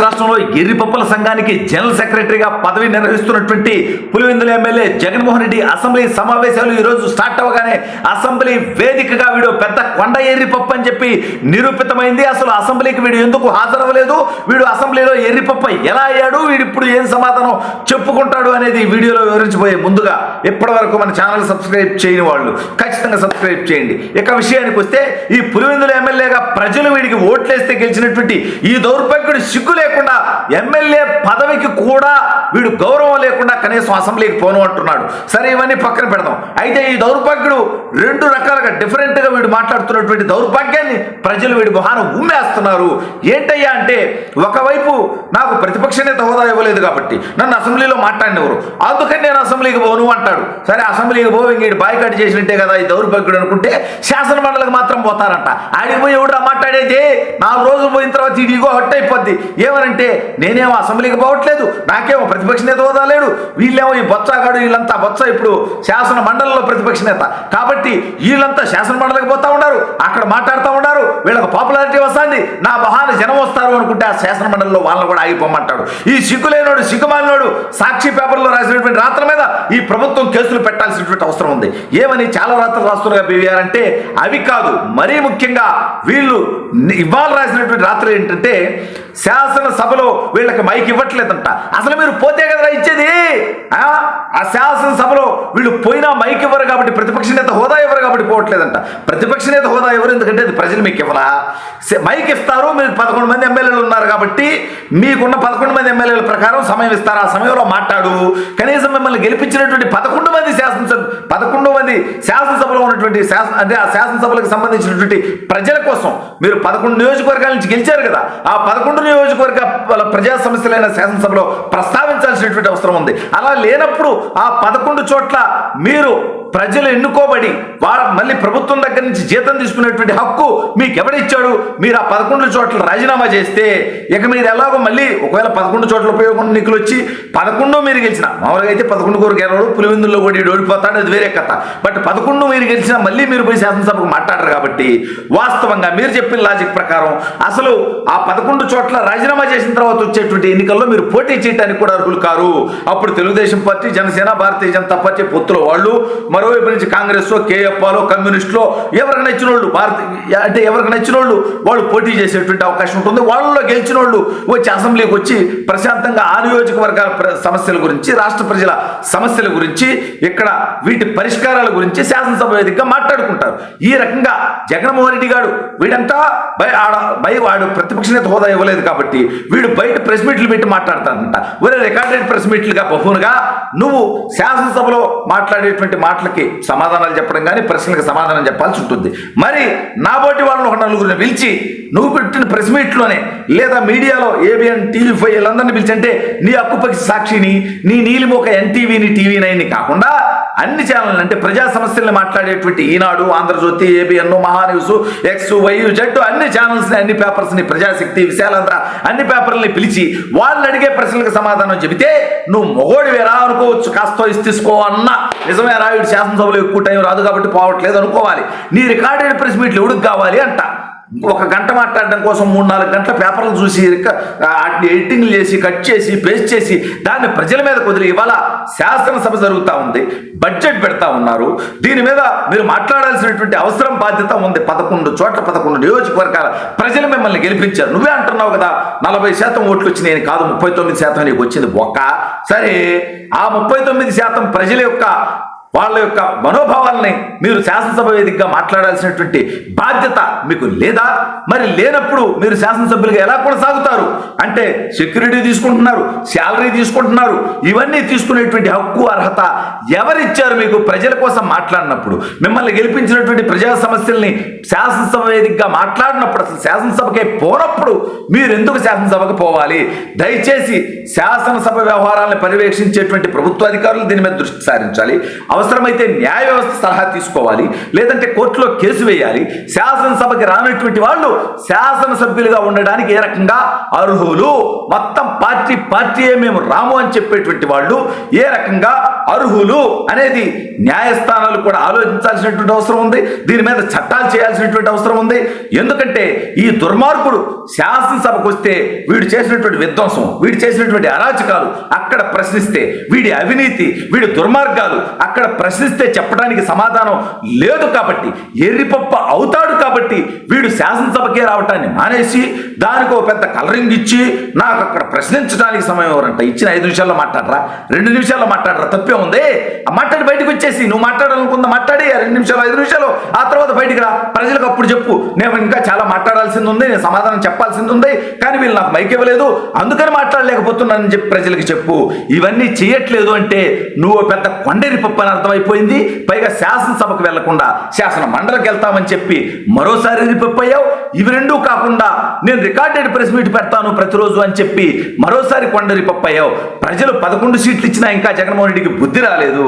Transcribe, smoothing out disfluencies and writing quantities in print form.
రాష్ట్రంలో ఎర్రిపప్పుల సంఘానికి జనరల్ సెక్రటరీగా పదవి నిర్వహిస్తున్నటువంటి పులివెందుల ఎమ్మెల్యే జగన్మోహన్ రెడ్డి అసెంబ్లీ సమావేశాలు ఈరోజు స్టార్ట్ అవ్వగానే అసెంబ్లీ వేదికగా వీడు పెద్ద కొండ ఎర్రిపప్పు అని చెప్పి నిరూపితమైంది. అసలు అసెంబ్లీకి వీడు ఎందుకు హాజరవ్వలేదు, వీడు అసెంబ్లీలో ఎర్రిపప్పు ఎలా అయ్యాడు, వీడు ఇప్పుడు ఏం సమాధానం చెప్పుకుంటాడు అనేది వీడియోలో వివరించబోయే ముందుగా ఇప్పటి వరకు మన ఛానల్ సబ్స్క్రైబ్ చేయని వాళ్ళు ఖచ్చితంగా సబ్స్క్రైబ్ చేయండి. ఇక విషయానికి వస్తే ఈ పులివెందుల ఎమ్మెల్యేగా ప్రజలు వీడికి ఓట్లేస్తే గెలిచినటువంటి ఈ దౌర్భాగ్యుడు సిగ్గు లేకుండా ఎమ్మెల్యే పదవికి కూడా వీడు గౌరవం లేకుండా కనీసం అసెంబ్లీకి పోను అంటున్నాడు. సరే, ఇవన్నీ పక్కన పెడదాం. అయితే ఈ దౌర్భాగ్యుడు రెండు రకాలుగా డిఫరెంట్గా వీడు మాట్లాడుతున్నటువంటి దౌర్భాగ్యాన్ని ప్రజలు వీడి మొహాన ఉమ్మేస్తున్నారు. ఏంటయ్యా అంటే, ఒకవైపు నాకు ప్రతిపక్ష నేత హోదా ఇవ్వలేదు కాబట్టి నన్ను అసెంబ్లీలో మాట్లాడినవారు, అందుకని నేను అసెంబ్లీకి పోను అంటాడు. సరే, అసెంబ్లీకి పోయి ఇంక బాయ్కాట్ చేసినట్టే కదా ఈ దౌర్భాగ్యుడు అనుకుంటే శాసన మండలికి మాత్రం పోతారంట. ఆడికి పోయి ఎవడా మాట్లాడేది 4 రోజులు పోయిన తర్వాత ఇదిగో హట్ అయిపోద్ది. ఏమనంటే, నేనేమో అసెంబ్లీకి పోవట్లేదు, నాకేమో ప్రతిపక్ష నేత హోదా లేడు, వీళ్ళేమో ఈ బొత్సాగాడు, వీళ్ళంతా బొత్స ఇప్పుడు శాసన మండలిలో ప్రతిపక్ష నేత కాబట్టి వీళ్ళంతా శాసన మండలికి పోతా ఉన్నారు, అక్కడ మాట్లాడుతూ ఉన్నారు, వీళ్ళకి పాపులారిటీ వస్తుంది, నా మొహాన జనం వస్తారు అనుకుంటే ఆ శాసన మండలిలో వాళ్ళని కూడా ఆగిపోమంటాడు. ఈ సిగ్గులేనోడు, సిగ్గుమాలినోడు సాక్షి పేపర్లో రాసినటువంటి రాత్రుల మీద ఈ ప్రభుత్వం కేసులు పెట్టాల్సినటువంటి అవసరం ఉంది. ఏమని చాలా రాత్రులు రాస్తున్నారు బీవీఆర్ అంటే అవి కాదు. మరీ ముఖ్యంగా వీళ్ళు ఇవాళ రాసినటువంటి రాత్రులు ఏంటంటే, శాసనసభలో వీళ్ళకి మైక్ ఇవ్వట్లేదంట. అసలు మీరు పోతే కదరా ఇచ్చేది. ఆ శాసనసభలో వీళ్ళు పోయినా మైక్ ఇవ్వరు కాబట్టి, ప్రతిపక్ష నేత హోదా ఇవ్వరు కాబట్టి పోవట్లేదంట. ప్రతిపక్ష నేత హోదా ఎవరు, ఎందుకంటే అది ప్రజలు మీకు ఇవ్వరా. మైక్ ఇస్తారు, మీరు 11 మంది ఎమ్మెల్యేలు ఉన్నారు కాబట్టి మీకున్న 11 మంది ఎమ్మెల్యేల ప్రకారం సమయం ఇస్తారు, ఆ సమయంలో మాట్లాడు. కనీసం మిమ్మల్ని గెలిపించినటువంటి 11 మంది శాసనసభలో ఉన్నటువంటి అంటే ఆ శాసనసభలకు సంబంధించినటువంటి ప్రజల కోసం మీరు 11 నియోజకవర్గాల నుంచి గెలిచారు కదా, ఆ 11 నియోజకవర్గ ప్రజా సమస్యలైన శాసనసభలో ప్రస్తావించాల్సినటువంటి అవసరం ఉంది. అలా లేనప్పుడు ఆ 11 చోట్ల మీరు ప్రజలు ఎన్నుకోబడి మళ్ళీ ప్రభుత్వం దగ్గర నుంచి జీతం తీసుకునేటువంటి హక్కు మీకు ఎవడిచ్చాడు? మీరు ఆ 11 చోట్ల రాజీనామా చేస్తే ఇక మీరు ఎలాగో మళ్ళీ ఒకవేళ 11 చోట్ల ఉపయోగం ఎన్నికలు వచ్చి 11 మీరు గెలిచిన, మామూలుగా అయితే 11 కోరు గెలవడు, పులివెందుల్లో కూడా ఓడిపోతాడు, అది వేరే కథ. బట్ 11 మీరు గెలిచినా మళ్ళీ మీరు పోయి శాసనసభకు మాట్లాడరు కాబట్టి వాస్తవంగా మీరు చెప్పిన లాజిక్ ప్రకారం అసలు ఆ 11 చోట్ల రాజీనామా చేసిన తర్వాత వచ్చేటువంటి ఎన్నికల్లో మీరు పోటీ చేయడానికి కూడా అర్హులు కారు. అప్పుడు తెలుగుదేశం పార్టీ, జనసేన, భారతీయ జనతా పార్టీ పొత్తులో వాళ్ళు, మరోవైపు నుంచి కాంగ్రెస్, కేఎఫ్ఆలో, కమ్యూనిస్టులో ఎవరికి నచ్చిన వాళ్ళు ఎవరికి నచ్చిన వాళ్ళు పోటీ చేసేటువంటి అవకాశం ఉంటుంది. వాళ్ళలో గెలిచిన వాళ్ళు వచ్చి అసెంబ్లీకి వచ్చి ప్రశాంతంగా ఆ నియోజకవర్గాల సమస్యల గురించి, రాష్ట్ర ప్రజల సమస్యల గురించి, ఇక్కడ వీటి పరిష్కారాల గురించి శాసనసభ వేదికగా మాట్లాడుకుంటారు. ఈ రకంగా జగన్మోహన్ రెడ్డి గారు వీడంతా వాడు ప్రతిపక్ష నేత హోదా ఇవ్వలేదు కాబట్టి వీడు బయట ప్రెస్ మీట్లు పెట్టి మాట్లాడతాడంట. ఒరే రికార్డెడ్ ప్రెస్ మీట్లుగా బహునుగా నువ్వు శాసనసభలో మాట్లాడేటువంటి మాటలకి సమాధానాలు చెప్పడం కానీ ప్రశ్నలకు సమాధానం చెప్పాల్సి ఉంటుంది. మరి నాబోటి వాళ్ళని ఒక నలుగురిని పిలిచి నువ్వు పెట్టిన ప్రెస్ మీట్లోనే లేదా మీడియాలో ఏబిఎన్, TV5 వీళ్ళందరినీ పిలిచి అంటే నీ హక్కుపక్షి సాక్షిని, నీ నీలిమోక NTVని, TV9ని కాకుండా అన్ని ఛానళ్ళు అంటే ప్రజా సమస్యల్ని మాట్లాడేటువంటి ఈనాడు, Andhra Jyothi, ABN, Maha News, X, Y, Z అన్ని ఛానల్స్ని, అన్ని పేపర్స్ని, ప్రజాశక్తి, విశాలాంధ్ర అన్ని పేపర్లని పిలిచి వాళ్ళు అడిగే ప్రశ్నలకు సమాధానం చెబితే నువ్వు మొగోడివేరా అనుకోవచ్చు. కాస్తో తీసుకో అన్న నిజమే రాయుడు శాసనసభలో ఎక్కువ టైం రాదు కాబట్టి పోవట్లేదు అనుకోవాలి. నీ రికార్డెడ్ ప్రెస్ మీట్లు ఎవడికి కావాలి అంట. 1 గంట మాట్లాడడం కోసం 3-4 గంటల పేపర్లు చూసి ఎడిటింగ్లు చేసి, కట్ చేసి, పేస్ట్ చేసి దాన్ని ప్రజల మీద కుదిరి ఇవాళ శాసనసభ జరుగుతూ ఉంది, బడ్జెట్ పెడతా ఉన్నారు. దీని మీద మీరు మాట్లాడాల్సినటువంటి అవసరం, బాధ్యత ఉంది. 11 చోట్ల 11 నియోజకవర్గాల ప్రజలు మిమ్మల్ని గెలిపించారు. నువ్వే అంటున్నావు కదా 40% ఓట్లు వచ్చి నేను కాదు 39% నీకు వచ్చింది బొక్క. సరే, ఆ 39% ప్రజల యొక్క వాళ్ళ యొక్క మనోభావాలని మీరు శాసనసభ వేదికగా మాట్లాడాల్సినటువంటి బాధ్యత మీకు లేదా? మరి లేనప్పుడు మీరు శాసనసభ్యులుగా ఎలా కొనసాగుతారు? అంటే సెక్యూరిటీ తీసుకుంటున్నారు, శాలరీ తీసుకుంటున్నారు, ఇవన్నీ తీసుకునేటువంటి హక్కు, అర్హత ఎవరిచ్చారు మీకు? ప్రజల కోసం మాట్లాడినప్పుడు, మిమ్మల్ని గెలిపించినటువంటి ప్రజా సమస్యల్ని శాసనసభ వేదికగా మాట్లాడినప్పుడు, అసలు శాసనసభకే పోనప్పుడు మీరు ఎందుకు శాసనసభకు పోవాలి? దయచేసి శాసనసభ వ్యవహారాలను పర్యవేక్షించేటువంటి ప్రభుత్వ అధికారులు దీని మీద దృష్టి సారించాలి. అవసరమైతే న్యాయ వ్యవస్థ సలహా తీసుకోవాలి, లేదంటే కోర్టులో కేసు వేయాలి. శాసనసభకి రానటువంటి వాళ్ళు శాసనసభ్యులుగా ఉండడానికి ఏ రకంగా అర్హులు? మొత్తం పార్టీయే మేము రాము అని చెప్పేటువంటి వాళ్ళు ఏ రకంగా అర్హులు అనేది న్యాయస్థానాలు కూడా ఆలోచించాల్సినటువంటి అవసరం ఉంది. దీని మీద చట్టాలు చేయాల్సినటువంటి అవసరం ఉంది. ఎందుకంటే ఈ దుర్మార్గుడు శాసనసభకు వస్తే వీడు చేసినటువంటి విధ్వంసం, వీడు చేసినటువంటి అరాచకాలు అక్కడ ప్రశ్నిస్తే, వీడి అవినీతి, వీడి దుర్మార్గాలు అక్కడ ప్రశ్నిస్తే చెప్పడానికి సమాధానం లేదు కాబట్టి, ఎర్రిపప్ప అవుతాడు కాబట్టి వీడు శాసనసభకే రావటాన్ని మానేసి దానికి ఒక పెద్ద కలరింగ్ ఇచ్చి నాకు అక్కడ ప్రశ్నించడానికి సమయం ఎవరంట ఇచ్చిన 5 నిమిషాల్లో మాట్లాడరా, 2 నిమిషాల్లో మాట్లాడరా, తప్పే ఉంది. ఆ మాట్లాడి బయటకు వచ్చేసి నువ్వు మాట్లాడాలనుకుందా మాట్లాడి 2 నిమిషాలు 5 నిమిషాలు ఆ తర్వాత బయటికి రా, ప్రజలకు అప్పుడు చెప్పు నేను ఇంకా చాలా మాట్లాడాల్సింది ఉంది, నేను సమాధానం చెప్పాల్సింది ఉంది, కానీ వీళ్ళు నాకు మైక్ ఇవ్వలేదు అందుకని మాట్లాడలేకపోతున్నానని చెప్పి ప్రజలకు చెప్పు. ఇవన్నీ చేయట్లేదు అంటే నువ్వు పెద్ద కొండేరి పప్పు అని అర్థమైపోయింది. పైగా శాసనసభకు వెళ్లకుండా శాసన మండలికి వెళ్తామని చెప్పి మరోసారి ఎరిపప్పు అయ్యావు. ఇవి రెండూ కాకుండా నేను రికార్డెడ్ ప్రెస్ మీట్ పెడతాను ప్రతిరోజు అని చెప్పి మరోసారి కొండరి పప్పు అయ్యావు. ప్రజలు 11 సీట్లు ఇచ్చినా ఇంకా జగన్మోహన్ రెడ్డికి బుద్ధి రాలేదు.